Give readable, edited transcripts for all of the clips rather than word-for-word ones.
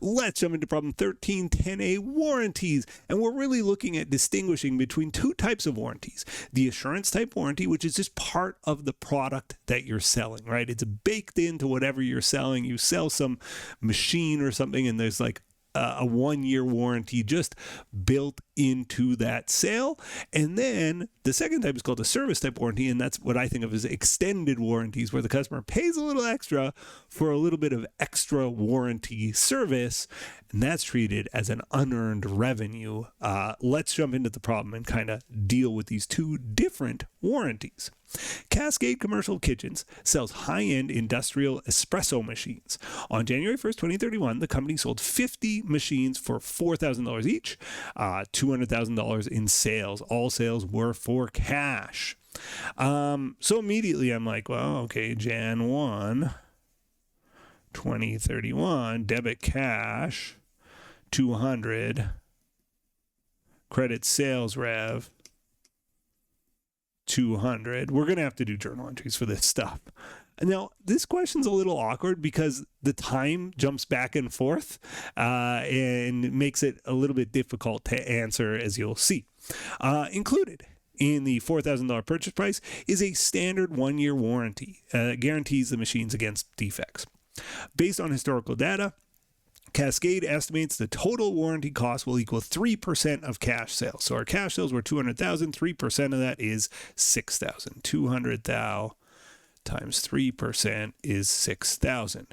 Let's jump into problem 1310A, warranties. And we're really looking at distinguishing between two types of warranties. The assurance type warranty, which is just part of the product that you're selling, right? It's baked into whatever you're selling. You sell some machine or something and there's like a 1-year warranty just built into that sale. And then the second type is called a service type warranty, and that's what I think of as extended warranties, where the customer pays a little extra for a little bit of extra warranty service, and that's treated as an unearned revenue. Let's jump into the problem and kind of deal with these two different warranties. Cascade Commercial Kitchens sells high-end industrial espresso machines. On January 1st, 2031, the company sold 50 machines for $4,000 each, $200,000 in sales. All sales were for cash. So immediately I'm like, well, okay, Jan 1, 2031, debit cash, 200, credit sales rev, 200. We're going to have to do journal entries for this stuff. Now, this question's a little awkward because the time jumps back and forth and makes it a little bit difficult to answer, as you'll see. Included in the $4,000 purchase price is a standard 1-year warranty. Guarantees the machines against defects. Based on historical data, Cascade estimates the total warranty cost will equal 3% of cash sales. So our cash sales were $200,000. 3% of that is $6,000. $200,000 times 3% is $6,000.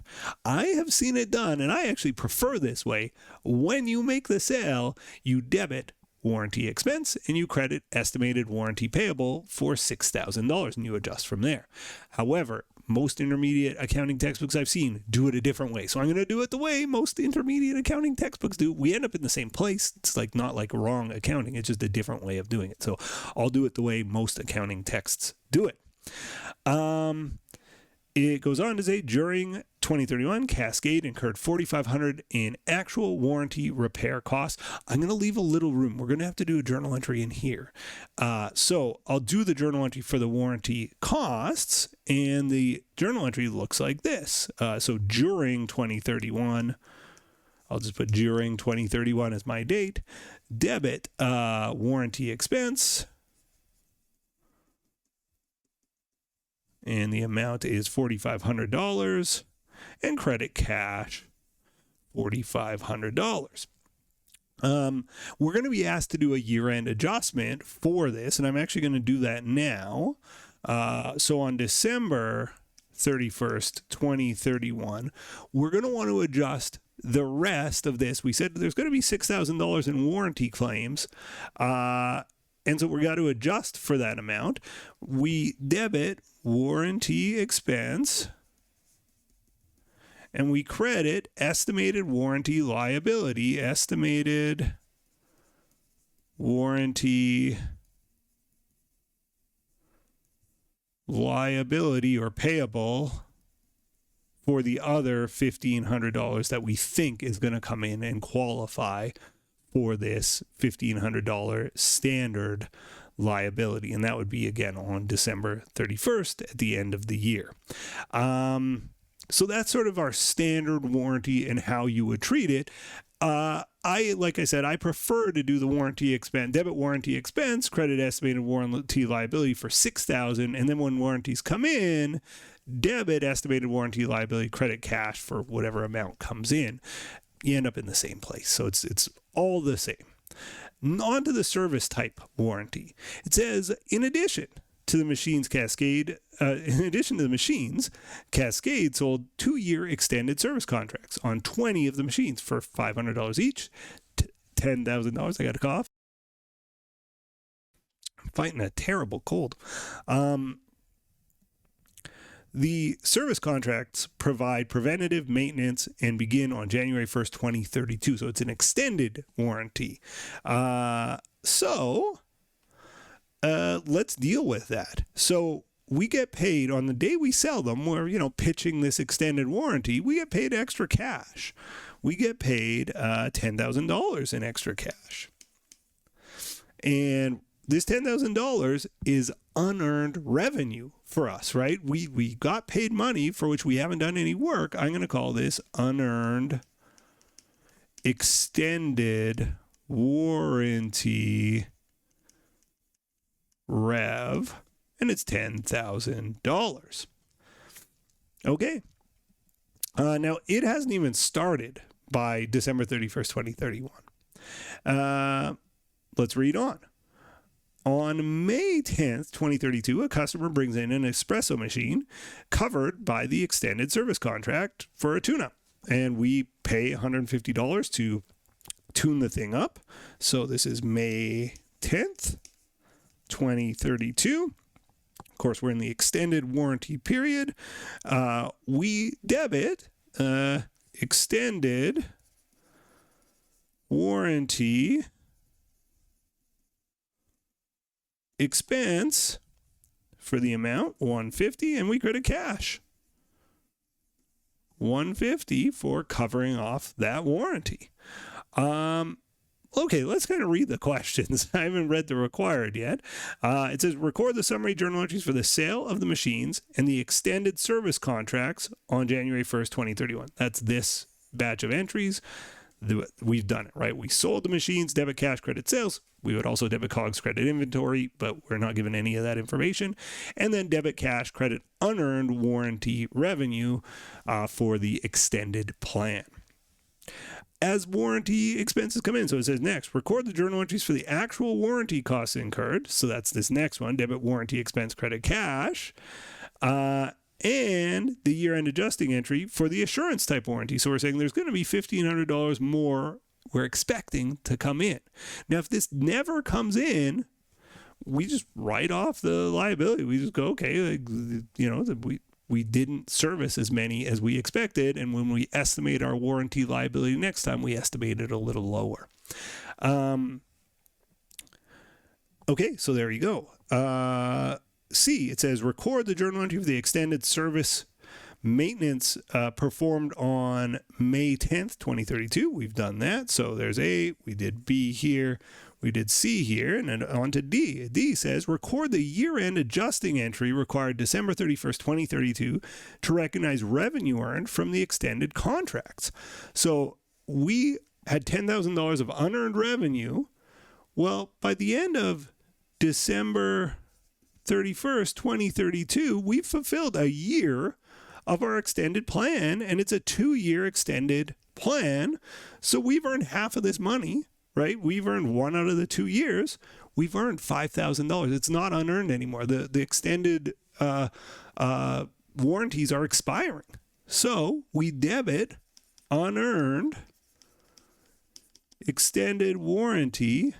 I have seen it done, and I actually prefer this way. When you make the sale, you debit warranty expense and you credit estimated warranty payable for $6,000, and you adjust from there. However, most intermediate accounting textbooks I've seen do it a different way. So I'm going to do it the way most intermediate accounting textbooks do. We end up in the same place. It's like not like wrong accounting. It's just a different way of doing it. So I'll do it the way most accounting texts do it. It goes on to say, during 2031, Cascade incurred $4,500 in actual warranty repair costs. I'm going to leave a little room. We're going to have to do a journal entry in here. So I'll do the journal entry for the warranty costs, and the journal entry looks like this. So during 2031, I'll just put during 2031 as my date. Debit warranty expense. And the amount is $4,500, and credit cash, $4,500. We're going to be asked to do a year-end adjustment for this, and I'm actually going to do that now. So on December 31st, 2031, we're going to want to adjust the rest of this. We said there's going to be $6,000 in warranty claims, and so we got to adjust for that amount. We debit warranty expense, and we credit estimated warranty liability, estimated warranty liability or payable for the other $1,500 that we think is going to come in and qualify for this $1,500 standard liability. And that would be, again, on December 31st at the end of the year. So that's sort of our standard warranty and how you would treat it. Like I said, I prefer to do the warranty expense, debit warranty expense, credit estimated warranty liability for $6,000, and then when warranties come in, debit estimated warranty liability, credit cash for whatever amount comes in. You end up in the same place. So it's all the same. On to the service type warranty. It says, in addition to the machines Cascade sold 2-year extended service contracts on 20 of the machines for $500 each, $10,000. I got a cough. I'm fighting a terrible cold. The service contracts provide preventative maintenance and begin on January 1st, 2032. So it's an extended warranty. So let's deal with that. So we get paid on the day we sell them. We're, pitching this extended warranty. We get paid extra cash. We get paid $10,000 in extra cash. And this $10,000 is unearned revenue for us, right? We got paid money for which we haven't done any work. I'm going to call this unearned extended warranty rev, and it's $10,000. Okay. Now, it hasn't even started by December 31st, 2031. Let's read on. On May 10th, 2032, a customer brings in an espresso machine covered by the extended service contract for a tune-up, and we pay $150 to tune the thing up. So this is May 10th, 2032. Of course, we're in the extended warranty period. We debit extended warranty expense for the amount $150, and we credit cash $150 for covering off that warranty. Okay, let's kind of read the questions. I haven't read the required yet. It says, record the summary journal entries for the sale of the machines and the extended service contracts on January 1st, 2031. That's this batch of entries. We've done it, right? We sold the machines, debit cash, credit sales. We would also debit COGS, credit inventory, but we're not given any of that information. And then debit cash, credit unearned warranty revenue for the extended plan. As warranty expenses come in, so it says next, record the journal entries for the actual warranty costs incurred. So that's this next one, debit warranty expense, credit cash. And the year-end adjusting entry for the assurance type warranty. So we're saying there's going to be $1,500 more we're expecting to come in. Now, if this never comes in, we just write off the liability. We just go, okay, we didn't service as many as we expected, and when we estimate our warranty liability next time, we estimate it a little lower. Okay, so there you go. C, it says record the journal entry for the extended service maintenance performed on May 10th, 2032. We've done that. So there's A, we did B here, we did C here, and then on to D. D says record the year-end adjusting entry required December 31st, 2032 to recognize revenue earned from the extended contracts. So we had $10,000 of unearned revenue. Well, by the end of December 31st, 2032, we've fulfilled a year of our extended plan, and it's a 2-year extended plan. So we've earned half of this money, right? We've earned 1 out of the 2 years. We've earned $5,000. It's not unearned anymore. The extended warranties are expiring. So we debit unearned extended warranty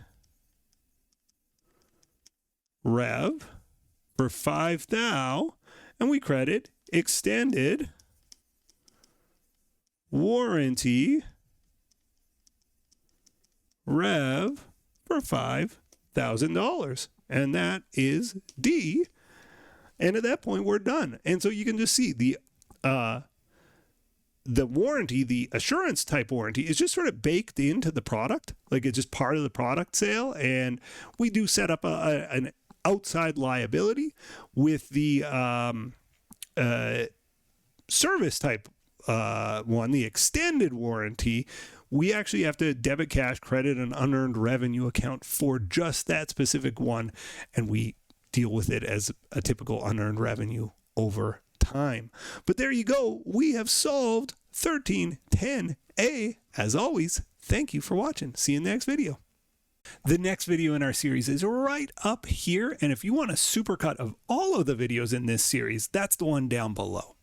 rev for $5,000, and we credit extended warranty rev for $5,000. And that is D. And at that point, we're done. And so you can just see the warranty, the assurance type warranty, is just sort of baked into the product. Like it's just part of the product sale. And we do set up an outside liability with the service type one, the extended warranty. We actually have to debit cash, credit an unearned revenue account for just that specific one, and we deal with it as a typical unearned revenue over time. But there you go. We have solved 1310A. As always, thank you for watching. See you in the next video. The next video in our series is right up here, and if you want a supercut of all of the videos in this series, that's the one down below.